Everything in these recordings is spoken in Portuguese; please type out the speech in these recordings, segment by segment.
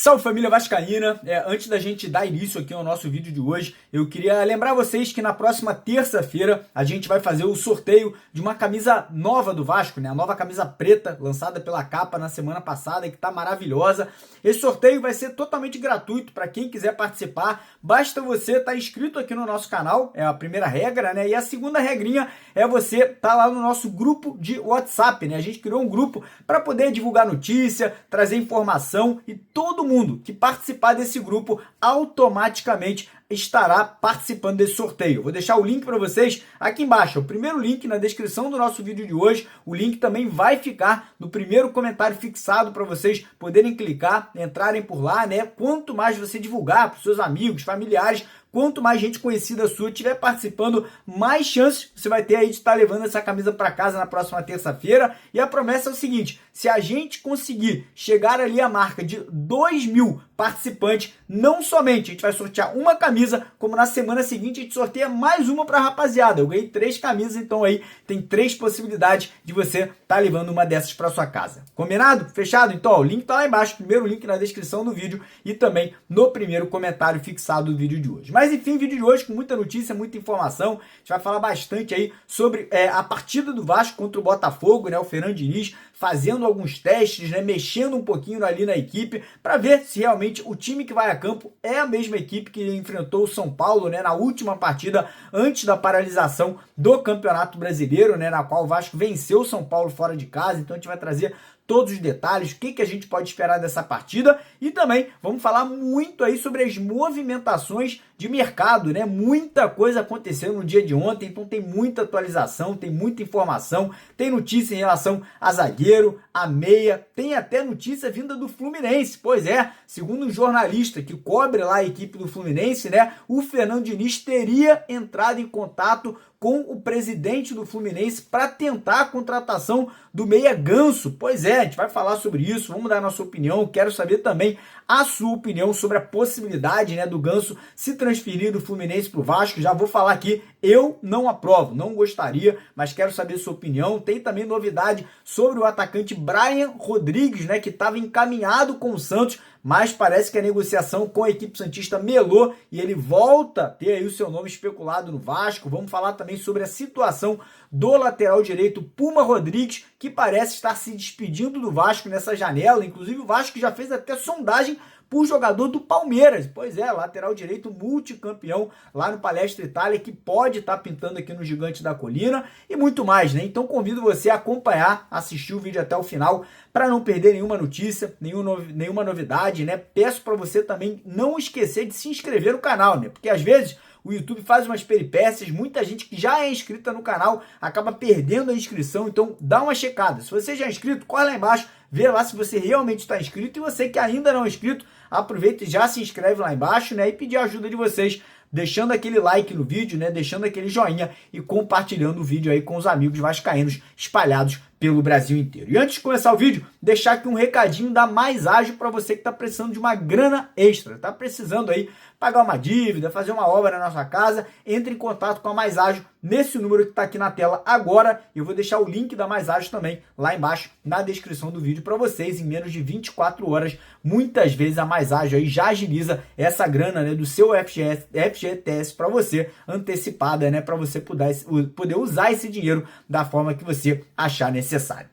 Salve família vascaína, antes da gente dar início aqui ao nosso vídeo de hoje, eu queria lembrar vocês que na próxima terça-feira a gente vai fazer o sorteio de uma camisa nova do Vasco, né? A nova camisa preta, lançada pela Capa na semana passada, que tá maravilhosa. Esse sorteio vai ser totalmente gratuito para quem quiser participar, basta você estar inscrito aqui no nosso canal, é a primeira regra, né? E a segunda regrinha é você estar lá no nosso grupo de WhatsApp, né? A gente criou um grupo para poder divulgar notícia, trazer informação e todo mundo que participar desse grupo automaticamente estará participando desse sorteio. Vou deixar o link para vocês aqui embaixo, é o primeiro link na descrição do nosso vídeo de hoje. O link também vai ficar no primeiro comentário fixado para vocês poderem clicar, entrarem por lá, né? Quanto mais você divulgar para os seus amigos, familiares, quanto mais gente conhecida sua estiver participando, mais chances você vai ter aí de estar levando essa camisa para casa na próxima terça-feira. E a promessa é o seguinte: se a gente conseguir chegar ali à marca de 2.000 participantes, não somente a gente vai sortear uma camisa, como na semana seguinte a gente sorteia mais uma para a rapaziada. Eu ganhei 3 camisas, então aí tem 3 possibilidades de você estar levando uma dessas para sua casa. Combinado? Fechado? Então ó, o link tá lá embaixo, primeiro link na descrição do vídeo e também no primeiro comentário fixado do vídeo de hoje. Mas enfim, vídeo de hoje com muita notícia, muita informação. A gente vai falar bastante aí sobre a partida do Vasco contra o Botafogo, né? O Fernando Diniz fazendo alguns testes, né? Mexendo um pouquinho ali na equipe para ver se realmente o time que vai a campo é a mesma equipe que enfrentou o São Paulo, né? Na última partida antes da paralisação do Campeonato Brasileiro, né? Na qual o Vasco venceu o São Paulo fora de casa. Então a gente vai trazer todos os detalhes, o que a gente pode esperar dessa partida e também vamos falar muito aí sobre as movimentações de mercado, né? Muita coisa aconteceu no dia de ontem, então tem muita atualização, tem muita informação, tem notícia em relação a zagueiro, a meia, tem até notícia vinda do Fluminense. Pois é, segundo um jornalista que cobre lá a equipe do Fluminense, né? O Fernando Diniz teria entrado em contato com o presidente do Fluminense para tentar a contratação do meia Ganso. Pois é, a gente vai falar sobre isso, vamos dar a nossa opinião. Quero saber também a sua opinião sobre a possibilidade, né, do Ganso se transferir do Fluminense para o Vasco. Já vou falar aqui, eu não aprovo, não gostaria, mas quero saber a sua opinião. Tem também novidade sobre o atacante Brian Rodrigues, né, que estava encaminhado com o Santos, mas parece que a negociação com a equipe santista melou e ele volta a ter aí o seu nome especulado no Vasco. Vamos falar também sobre a situação do lateral direito Puma Rodrigues, que parece estar se despedindo do Vasco nessa janela. Inclusive o Vasco já fez até sondagem por jogador do Palmeiras. Pois é, lateral direito multicampeão lá no Palestra Itália, que pode estar pintando aqui no Gigante da Colina e muito mais, né? Então convido você a acompanhar, assistir o vídeo até o final para não perder nenhuma notícia, nenhuma novidade, né? Peço para você também não esquecer de se inscrever no canal, né? Porque às vezes o YouTube faz umas peripécias, muita gente que já é inscrita no canal acaba perdendo a inscrição, então dá uma checada. Se você já é inscrito, corre lá embaixo, vê lá se você realmente está inscrito, e você que ainda não é inscrito, aproveita e já se inscreve lá embaixo, né? E pedir a ajuda de vocês, deixando aquele like no vídeo, né? Deixando aquele joinha e compartilhando o vídeo aí com os amigos vascaínos espalhados pelo Brasil inteiro. E antes de começar o vídeo, deixar aqui um recadinho da Mais Ágil para você que está precisando de uma grana extra, está precisando aí pagar uma dívida, fazer uma obra na nossa casa, entre em contato com a Mais Ágil nesse número que está aqui na tela agora. Eu vou deixar o link da Mais Ágil também lá embaixo na descrição do vídeo para vocês. Em menos de 24 horas, muitas vezes a Mais Ágil aí já agiliza essa grana, né, do seu FGTS para você antecipada, né, para você poder usar esse dinheiro da forma que você achar necessário.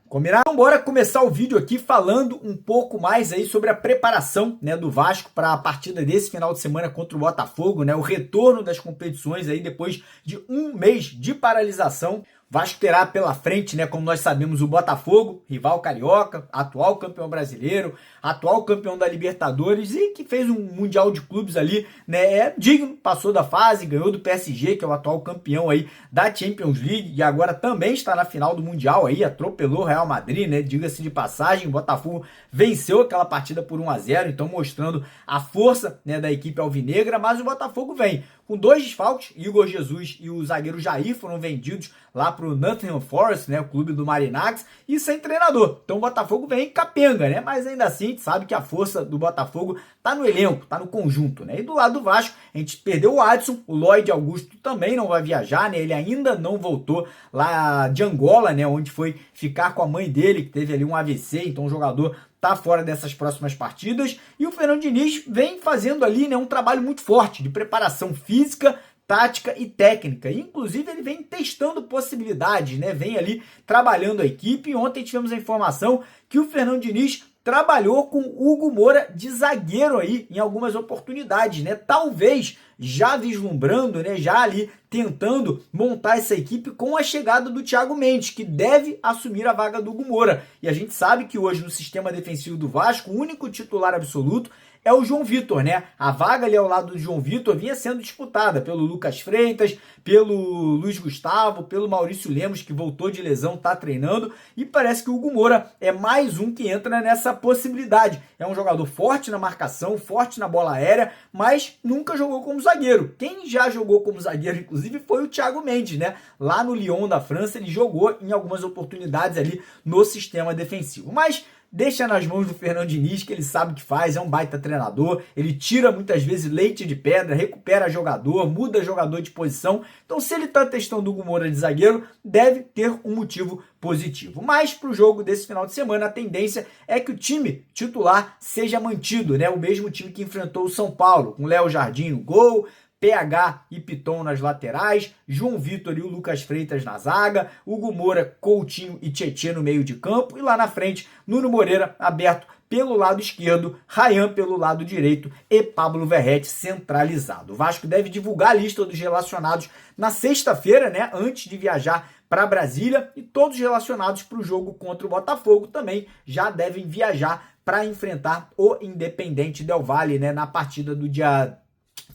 Combinado? Então bora começar o vídeo aqui falando um pouco mais aí sobre a preparação, né, do Vasco para a partida desse final de semana contra o Botafogo, né, o retorno das competições aí depois de um mês de paralisação. Vasco terá pela frente, né, como nós sabemos, o Botafogo, rival carioca, atual campeão brasileiro, atual campeão da Libertadores e que fez um Mundial de Clubes ali, né, digno, passou da fase, ganhou do PSG, que é o atual campeão aí da Champions League e agora também está na final do Mundial aí, atropelou o Real Madrid, né, diga-se de passagem. O Botafogo venceu aquela partida por 1-0, então mostrando a força, né, da equipe alvinegra, mas o Botafogo vem com 2 desfalques, Igor Jesus e o zagueiro Jair foram vendidos lá para o Nottingham Forest, né, o clube do Marinax, e sem treinador. Então o Botafogo vem capenga, né? Mas ainda assim a gente sabe que a força do Botafogo tá no elenco, tá no conjunto, né? E do lado do Vasco, a gente perdeu o Adson, o Lloyd Augusto também não vai viajar, né? Ele ainda não voltou lá de Angola, né, onde foi ficar com a mãe dele, que teve ali um AVC, então o jogador tá fora dessas próximas partidas, e o Fernando Diniz vem fazendo ali, né, um trabalho muito forte de preparação física, tática e técnica. Inclusive, ele vem testando possibilidades, né? Vem ali trabalhando a equipe. E ontem tivemos a informação que o Fernando Diniz trabalhou com Hugo Moura de zagueiro aí em algumas oportunidades, né? Talvez já vislumbrando, né? Já ali tentando montar essa equipe com a chegada do Thiago Mendes, que deve assumir a vaga do Hugo Moura. E a gente sabe que hoje no sistema defensivo do Vasco, o único titular absoluto é o João Vitor, né? A vaga ali ao lado do João Vitor vinha sendo disputada pelo Lucas Freitas, pelo Luiz Gustavo, pelo Maurício Lemos, que voltou de lesão, tá treinando, e parece que o Hugo Moura é mais um que entra nessa possibilidade. É um jogador forte na marcação, forte na bola aérea, mas nunca jogou como zagueiro. Quem já jogou como zagueiro, inclusive, foi o Thiago Mendes, né? Lá no Lyon da França, ele jogou em algumas oportunidades ali no sistema defensivo. Mas deixa nas mãos do Fernando Diniz, que ele sabe o que faz, é um baita treinador, ele tira muitas vezes leite de pedra, recupera jogador, muda jogador de posição. Então, se ele está testando o Hugo Moura de zagueiro, deve ter um motivo positivo. Mas para o jogo desse final de semana, a tendência é que o time titular seja mantido, né? O mesmo time que enfrentou o São Paulo, com Léo Jardim no gol, PH e Piton nas laterais, João Vitor e o Lucas Freitas na zaga, Hugo Moura, Coutinho e Tietê no meio de campo, e lá na frente, Nuno Moreira aberto pelo lado esquerdo, Rayan pelo lado direito e Pablo Verratti centralizado. O Vasco deve divulgar a lista dos relacionados na sexta-feira, né, antes de viajar para Brasília, e todos relacionados para o jogo contra o Botafogo também já devem viajar para enfrentar o Independente Del Valle, né, na partida do dia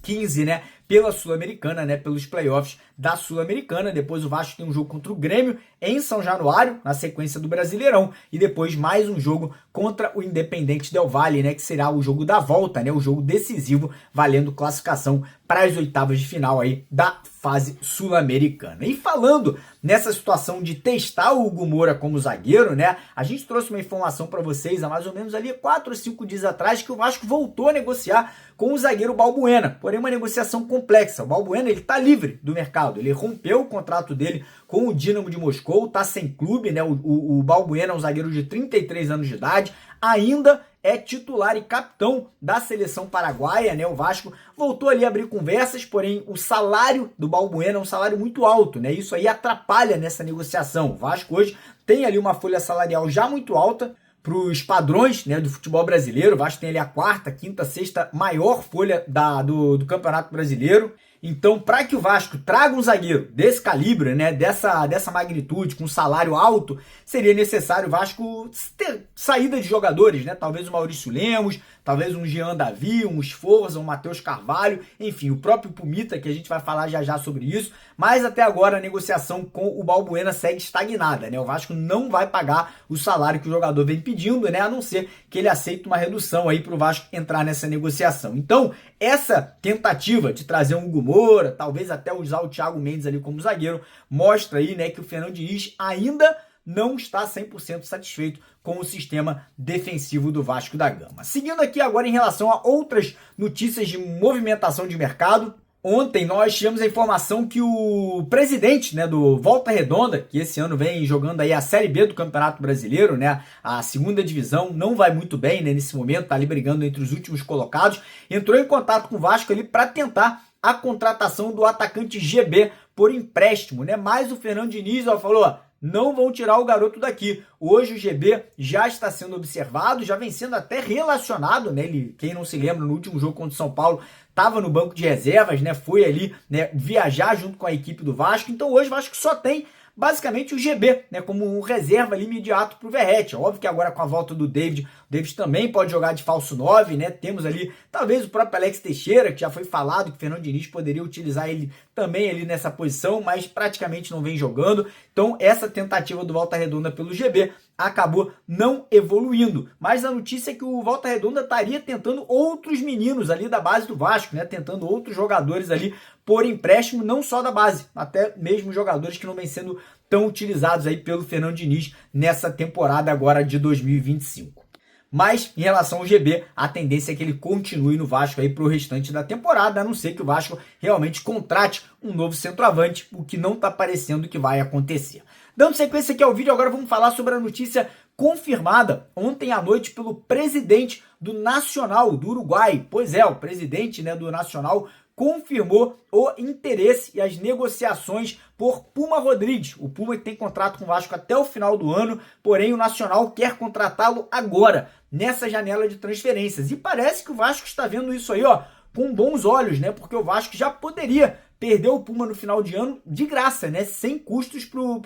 15, né, pela Sul-Americana, né, pelos playoffs da Sul-Americana. Depois o Vasco tem um jogo contra o Grêmio em São Januário, na sequência do Brasileirão, e depois mais um jogo contra o Independente Del Valle, né, que será o jogo da volta, né, o jogo decisivo, valendo classificação para as oitavas de final aí da fase sul-americana. E falando nessa situação de testar o Hugo Moura como zagueiro, né, a gente trouxe uma informação para vocês há mais ou menos ali 4 ou 5 dias atrás, que o Vasco voltou a negociar com o zagueiro Balbuena, porém uma negociação complexa. O Balbuena, ele tá livre do mercado, ele rompeu o contrato dele com o Dínamo de Moscou, tá sem clube, né? O Balbuena é um zagueiro de 33 anos de idade, ainda é titular e capitão da seleção paraguaia, né? O Vasco voltou ali a abrir conversas, porém o salário do Balbuena é um salário muito alto, né? Isso aí atrapalha nessa negociação. O Vasco hoje tem ali uma folha salarial já muito alta para os padrões, né, do futebol brasileiro. O Vasco tem ali a quarta, quinta, sexta maior folha do Campeonato Brasileiro. Então, para que o Vasco traga um zagueiro desse calibre, né, dessa magnitude, com salário alto, seria necessário o Vasco ter saída de jogadores, né? Talvez o Maurício Lemos, talvez um Jean Davi, um Sforza, um Matheus Carvalho, enfim, o próprio Pumita, que a gente vai falar já já sobre isso. Mas até agora a negociação com o Balbuena segue estagnada, né? O Vasco não vai pagar o salário que o jogador vem pedindo, né? A não ser que ele aceite uma redução aí para o Vasco entrar nessa negociação. Então, essa tentativa de trazer um Hugo Moura, talvez até usar o Thiago Mendes ali como zagueiro, mostra aí, né, que o Fernando Diniz ainda não está 100% satisfeito com o sistema defensivo do Vasco da Gama. Seguindo aqui agora em relação a outras notícias de movimentação de mercado, ontem nós tivemos a informação que o presidente, né, do Volta Redonda, que esse ano vem jogando aí a Série B do Campeonato Brasileiro, né, a segunda divisão, não vai muito bem, né, nesse momento, tá ali brigando entre os últimos colocados, entrou em contato com o Vasco ali para tentar a contratação do atacante GB por empréstimo, né, mas o Fernando Diniz falou, não vão tirar o garoto daqui. Hoje o GB já está sendo observado, já vem sendo até relacionado, né? Ele, quem não se lembra, no último jogo contra o São Paulo, estava no banco de reservas, né? Foi ali, né, viajar junto com a equipe do Vasco. Então hoje o Vasco só tem basicamente o GB, né, como um reserva ali imediato para o Verratti. Óbvio que agora com a volta do David, o David também pode jogar de falso 9, né? Temos ali talvez o próprio Alex Teixeira, que já foi falado que o Fernando Diniz poderia utilizar ele também ali nessa posição, mas praticamente não vem jogando. Então essa tentativa do Volta Redonda pelo GB acabou não evoluindo. Mas a notícia é que o Volta Redonda estaria tentando outros meninos ali da base do Vasco, né? Tentando outros jogadores ali por empréstimo, não só da base, até mesmo jogadores que não vêm sendo tão utilizados aí pelo Fernando Diniz nessa temporada agora de 2025. Mas, em relação ao GB, a tendência é que ele continue no Vasco aí para o restante da temporada, a não ser que o Vasco realmente contrate um novo centroavante, o que não está parecendo que vai acontecer. Dando sequência aqui ao vídeo, agora vamos falar sobre a notícia confirmada ontem à noite pelo presidente do Nacional do Uruguai. Pois é, o presidente, né, do Nacional confirmou o interesse e as negociações por Puma Rodrigues. O Puma tem contrato com o Vasco até o final do ano, porém o Nacional quer contratá-lo agora, nessa janela de transferências. E parece que o Vasco está vendo isso aí, ó, com bons olhos, né? Porque o Vasco já poderia perder o Puma no final de ano de graça, né? Sem custos pro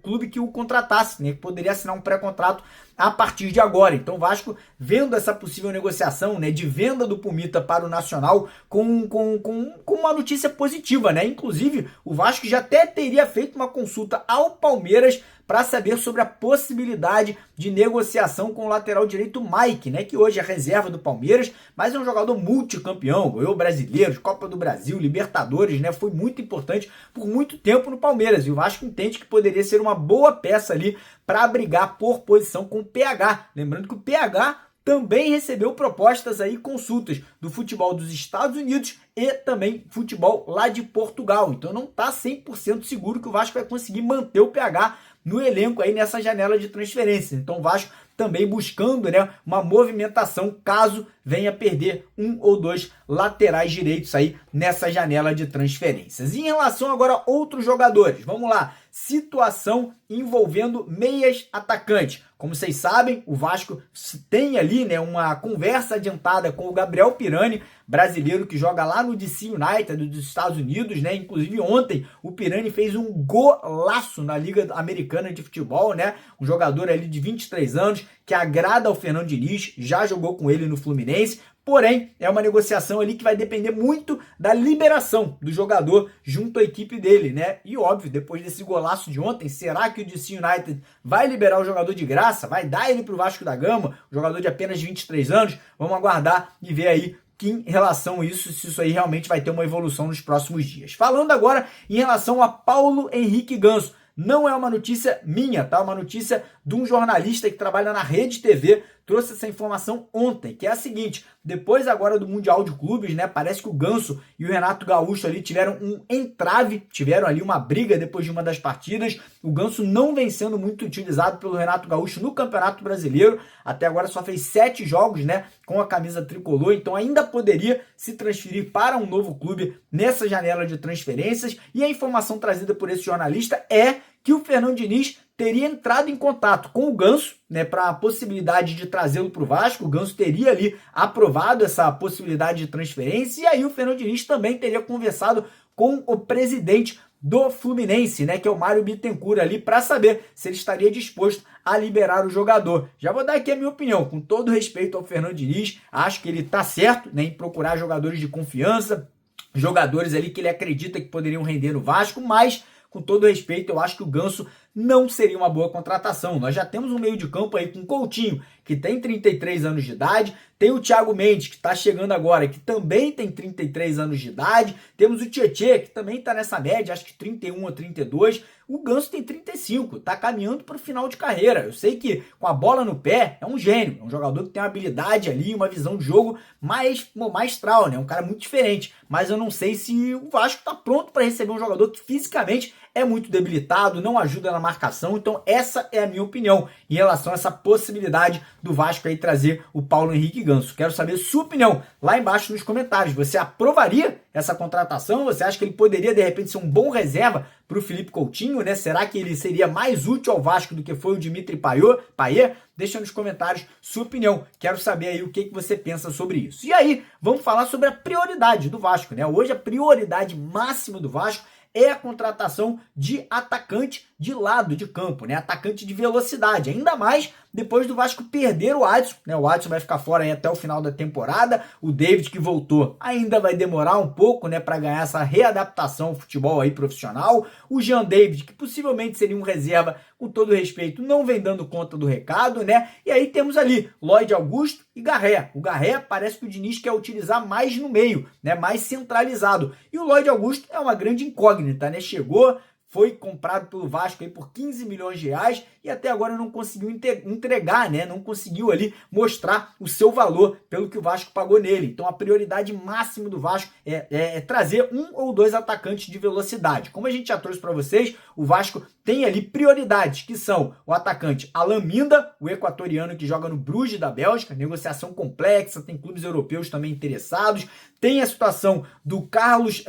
clube que o contratasse, né? Que poderia assinar um pré-contrato a partir de agora. Então o Vasco, vendo essa possível negociação, né, de venda do Pumita para o Nacional com uma notícia positiva, né? Inclusive, o Vasco já até teria feito uma consulta ao Palmeiras para saber sobre a possibilidade de negociação com o lateral direito Mike, né, que hoje é reserva do Palmeiras, mas é um jogador multicampeão, ganhou brasileiros, Copa do Brasil, Libertadores, né, foi muito importante por muito tempo no Palmeiras, e o Vasco entende que poderia ser uma boa peça ali para brigar por posição com o PH. Lembrando que o PH também recebeu propostas aí, consultas do futebol dos Estados Unidos e também futebol lá de Portugal. Então não está 100% seguro que o Vasco vai conseguir manter o PH no elenco aí nessa janela de transferência. Então o Vasco também buscando, né, uma movimentação caso venha perder um ou dois laterais direitos aí nessa janela de transferências. Em relação agora a outros jogadores, vamos lá, situação envolvendo meias atacantes. Como vocês sabem, o Vasco tem ali, né, uma conversa adiantada com o Gabriel Pirani, brasileiro que joga lá no DC United dos Estados Unidos, né? Inclusive ontem o Pirani fez um golaço na Liga Americana de Futebol, né? Um jogador ali de 23 anos que agrada ao Fernando Diniz, já jogou com ele no Fluminense. Porém, é uma negociação ali que vai depender muito da liberação do jogador junto à equipe dele, né? E óbvio, depois desse golaço de ontem, será que o DC United vai liberar o jogador de graça? Vai dar ele pro Vasco da Gama? Um jogador de apenas 23 anos? Vamos aguardar e ver aí que em relação a isso, se isso aí realmente vai ter uma evolução nos próximos dias. Falando agora em relação a Paulo Henrique Ganso. Não é uma notícia minha, tá? Uma notícia de um jornalista que trabalha na Rede TV, trouxe essa informação ontem, que é a seguinte: depois agora do Mundial de Clubes, né, parece que o Ganso e o Renato Gaúcho ali tiveram um entrave, tiveram ali uma briga depois de uma das partidas. O Ganso não vem sendo muito utilizado pelo Renato Gaúcho no Campeonato Brasileiro, até agora só fez 7 jogos, né, com a camisa tricolor, então ainda poderia se transferir para um novo clube nessa janela de transferências. E a informação trazida por esse jornalista é que o Fernando Diniz teria entrado em contato com o Ganso, né, para a possibilidade de trazê-lo para o Vasco. O Ganso teria ali aprovado essa possibilidade de transferência, e aí o Fernando Diniz também teria conversado com o presidente do Fluminense, né, que é o Mário Bittencourt ali, para saber se ele estaria disposto a liberar o jogador. Já vou dar aqui a minha opinião, com todo respeito ao Fernando Diniz, acho que ele está certo, né, em procurar jogadores de confiança, jogadores ali que ele acredita que poderiam render no Vasco, mas com todo respeito, eu acho que o Ganso não seria uma boa contratação. Nós já temos um meio de campo aí com o Coutinho, que tem 33 anos de idade, tem o Thiago Mendes, que está chegando agora, que também tem 33 anos de idade, temos o Tietê, que também está nessa média, acho que 31 ou 32, o Ganso tem 35, está caminhando para o final de carreira. Eu sei que com a bola no pé é um gênio, é um jogador que tem uma habilidade ali, uma visão de jogo mais maestral, né? Um cara muito diferente, mas eu não sei se o Vasco está pronto para receber um jogador que fisicamente é muito debilitado, não ajuda na marcação. Então essa é a minha opinião em relação a essa possibilidade do Vasco aí trazer o Paulo Henrique Ganso. Quero saber sua opinião lá embaixo nos comentários. Você aprovaria essa contratação? Você acha que ele poderia de repente ser um bom reserva para o Felipe Coutinho, né? Será que ele seria mais útil ao Vasco do que foi o Dimitri Payet? Deixa nos comentários sua opinião. Quero saber aí o que você pensa sobre isso. E aí, vamos falar sobre a prioridade do Vasco, né? Hoje a prioridade máxima do Vasco é a contratação de atacante de lado de campo, né? Atacante de velocidade, ainda mais depois do Vasco perder o Adson, né? O Adson vai ficar fora aí até o final da temporada, o David, que voltou, ainda vai demorar um pouco, né, para ganhar essa readaptação ao futebol aí profissional. O Jean David, que possivelmente seria um reserva, com todo respeito, não vem dando conta do recado, né? E aí temos ali Lloyd Augusto e Garré. O Garré parece que o Diniz quer utilizar mais no meio, né, mais centralizado. E o Lloyd Augusto é uma grande incógnita, né? Chegou, foi comprado pelo Vasco aí por 15 milhões de reais e até agora não conseguiu entregar, né? Não conseguiu ali mostrar o seu valor pelo que o Vasco pagou nele. Então a prioridade máxima do Vasco é trazer um ou dois atacantes de velocidade. Como a gente já trouxe para vocês, o Vasco tem ali prioridades, que são o atacante Alan Minda, o equatoriano que joga no Bruges da Bélgica, negociação complexa, tem clubes europeus também interessados. Tem a situação do Carlos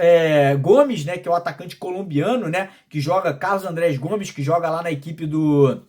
Gomes, né, que é o atacante colombiano, né, que joga, Carlos Andrés Gomes, que joga lá na equipe do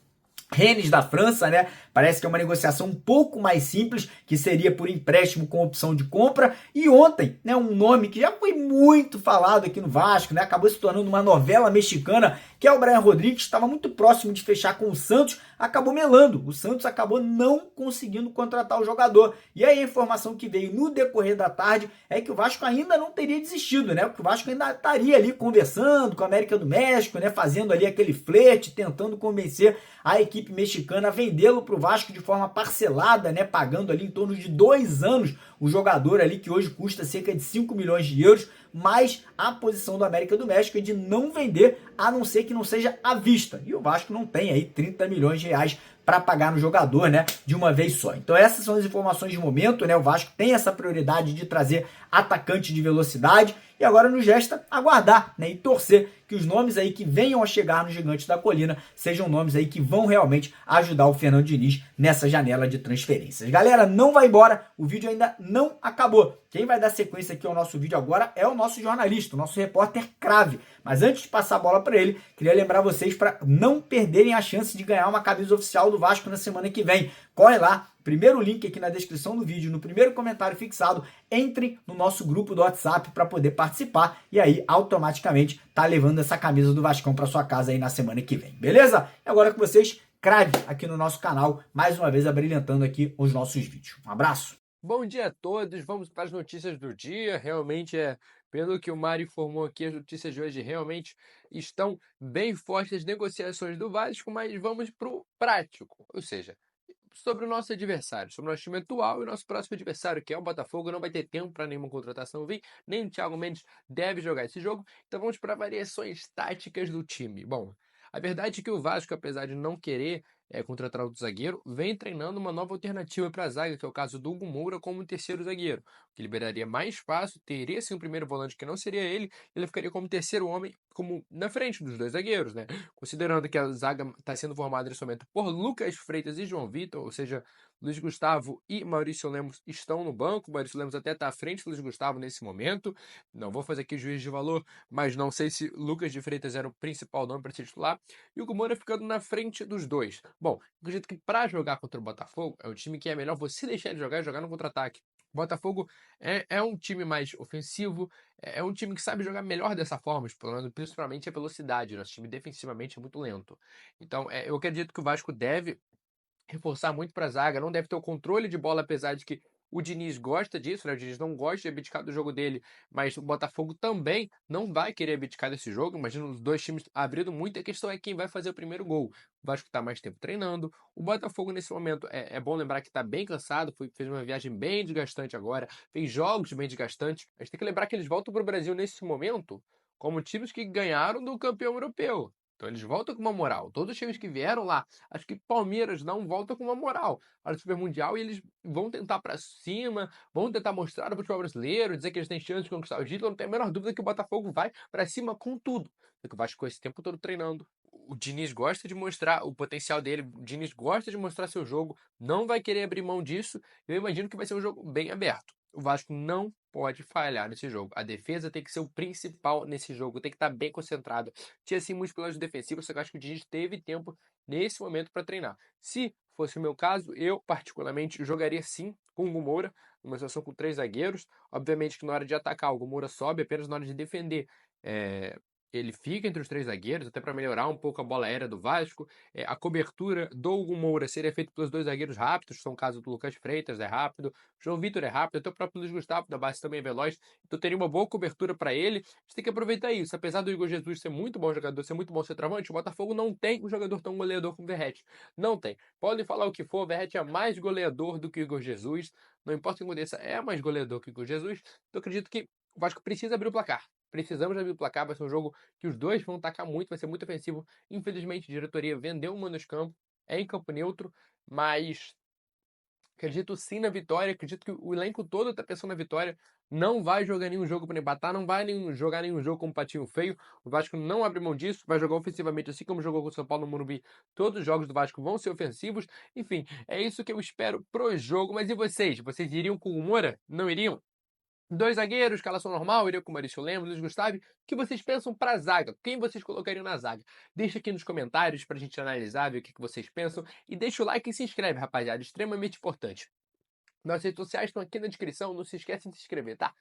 Rennes da França, né? Parece que é uma negociação um pouco mais simples, que seria por empréstimo com opção de compra. E ontem, né, um nome que já foi muito falado aqui no Vasco, né? Acabou se tornando uma novela mexicana, que é o Brian Rodrigues, estava muito próximo de fechar com o Santos, acabou melando. O Santos acabou não conseguindo contratar o jogador. E aí a informação que veio no decorrer da tarde é que o Vasco ainda não teria desistido, né? Porque o Vasco ainda estaria ali conversando com a América do México, né? Fazendo ali aquele flerte, tentando convencer a equipe mexicana a vendê-lo para o Vasco de forma parcelada, né? Pagando ali em torno de 2 anos o jogador ali, que hoje custa cerca de 5 milhões de euros, mas a posição do América do México é de não vender, a não ser que não seja à vista. E o Vasco não tem aí 30 milhões de reais para pagar no jogador, né, de uma vez só. Então essas são as informações de momento, né? O Vasco tem essa prioridade de trazer atacante de velocidade e agora nos resta aguardar, né, e torcer que os nomes aí que venham a chegar no Gigante da Colina sejam nomes aí que vão realmente ajudar o Fernando Diniz nessa janela de transferências. Galera, não vai embora, o vídeo ainda não acabou. Quem vai dar sequência aqui ao nosso vídeo agora é o nosso jornalista, o nosso repórter Crave. Mas antes de passar a bola para ele, queria lembrar vocês para não perderem a chance de ganhar uma camisa oficial do Vasco na semana que vem. Corre lá, primeiro link aqui na descrição do vídeo, no primeiro comentário fixado, entre no nosso grupo do WhatsApp para poder participar e aí automaticamente tá levando essa camisa do Vascão para sua casa aí na semana que vem, beleza? E agora com vocês, Crave aqui no nosso canal, mais uma vez abrilhantando aqui os nossos vídeos. Um abraço! Bom dia a todos, vamos para as notícias do dia. Realmente pelo que o Mário informou aqui, as notícias de hoje realmente estão bem fortes as negociações do Vasco, mas vamos para o prático, ou seja, sobre o nosso adversário, sobre o nosso time atual e o nosso próximo adversário, que é o Botafogo. Não vai ter tempo para nenhuma contratação vir, nem o Thiago Mendes deve jogar esse jogo, então vamos para variações táticas do time. Bom, a verdade é que o Vasco, apesar de não querer contratar outro zagueiro, vem treinando uma nova alternativa para a zaga, que é o caso do Hugo Moura como terceiro zagueiro, que liberaria mais espaço, teria sim um primeiro volante que não seria ele ficaria como terceiro homem, como na frente dos dois zagueiros, né? Considerando que a zaga está sendo formada nesse momento por Lucas Freitas e João Vitor, ou seja, Luiz Gustavo e Maurício Lemos estão no banco. O Maurício Lemos até está à frente do Luiz Gustavo nesse momento. Não vou fazer aqui juízo de valor, mas não sei se Lucas de Freitas era o principal nome para ser titular. E o Hugo Moura ficando na frente dos dois. Bom, acredito que para jogar contra o Botafogo, é um time que é melhor você deixar ele jogar e jogar no contra-ataque. O Botafogo é um time mais ofensivo, é um time que sabe jogar melhor dessa forma, explorando principalmente a velocidade. Nosso time defensivamente é muito lento. Então, eu acredito que o Vasco deve reforçar muito para a zaga, não deve ter o controle de bola, apesar de que o Diniz gosta disso, né? O Diniz não gosta de abdicar do jogo dele, mas o Botafogo também não vai querer abdicar desse jogo. Imagina os dois times abrindo muito, a questão é quem vai fazer o primeiro gol. O Vasco está mais tempo treinando, o Botafogo nesse momento é bom lembrar que está bem cansado, fez uma viagem bem desgastante agora, fez jogos bem desgastantes. A gente tem que lembrar que eles voltam para o Brasil nesse momento como times que ganharam do campeão europeu. Então eles voltam com uma moral. Todos os times que vieram lá, acho que Palmeiras não volta com uma moral para o Super Mundial e eles vão tentar para cima, vão tentar mostrar o futebol brasileiro, dizer que eles têm chance de conquistar o título. Não tem a menor dúvida que o Botafogo vai para cima com tudo. Porque o Vasco ficou esse tempo todo treinando. O Diniz gosta de mostrar o potencial dele, o Diniz gosta de mostrar seu jogo, não vai querer abrir mão disso. Eu imagino que vai ser um jogo bem aberto. O Vasco não pode falhar nesse jogo. A defesa tem que ser o principal nesse jogo, tem que estar bem concentrado. Tinha sim muitos planos defensivos, só que eu acho que o Diniz teve tempo nesse momento para treinar. Se fosse o meu caso, eu particularmente jogaria sim com o Hugo Moura, numa situação com 3 zagueiros. Obviamente que na hora de atacar, o Hugo Moura sobe, apenas na hora de defender. Ele fica entre os 3 zagueiros, até para melhorar um pouco a bola aérea do Vasco. A cobertura do Hugo Moura seria feita pelos 2 zagueiros rápidos, são o caso do Lucas Freitas, é rápido, João Vitor é rápido, até o próprio Luiz Gustavo da base também é veloz, então teria uma boa cobertura para ele. A gente tem que aproveitar isso. Apesar do Igor Jesus ser muito bom jogador, ser muito bom centroavante, o Botafogo não tem um jogador tão goleador como o Verratti. Não tem. Podem falar o que for, o Verratti é mais goleador do que o Igor Jesus. Não importa o que aconteça, é mais goleador que o Igor Jesus. Então acredito que o Vasco precisa abrir o placar. precisamos abrir o placar, vai ser um jogo que os dois vão tacar muito, vai ser muito ofensivo. Infelizmente, a diretoria vendeu o Manos Campo, é em campo neutro, mas acredito sim na vitória, acredito que o elenco todo está pensando na vitória. Não vai jogar nenhum jogo para empatar, não vai jogar nenhum jogo com um patinho feio. O Vasco não abre mão disso, vai jogar ofensivamente, assim como jogou com o São Paulo no Morumbi. Todos os jogos do Vasco vão ser ofensivos. Enfim, é isso que eu espero pro jogo. Mas e vocês? Vocês iriam com o Moura? Não iriam? Dois zagueiros, escalação normal, iria com Maurício Lemos, Luiz Gustavo. O que vocês pensam para a zaga? Quem vocês colocariam na zaga? Deixa aqui nos comentários para a gente analisar, ver o que vocês pensam. E deixa o like e se inscreve, rapaziada. Extremamente importante. Nossas redes sociais estão aqui na descrição. Não se esquecem de se inscrever, tá?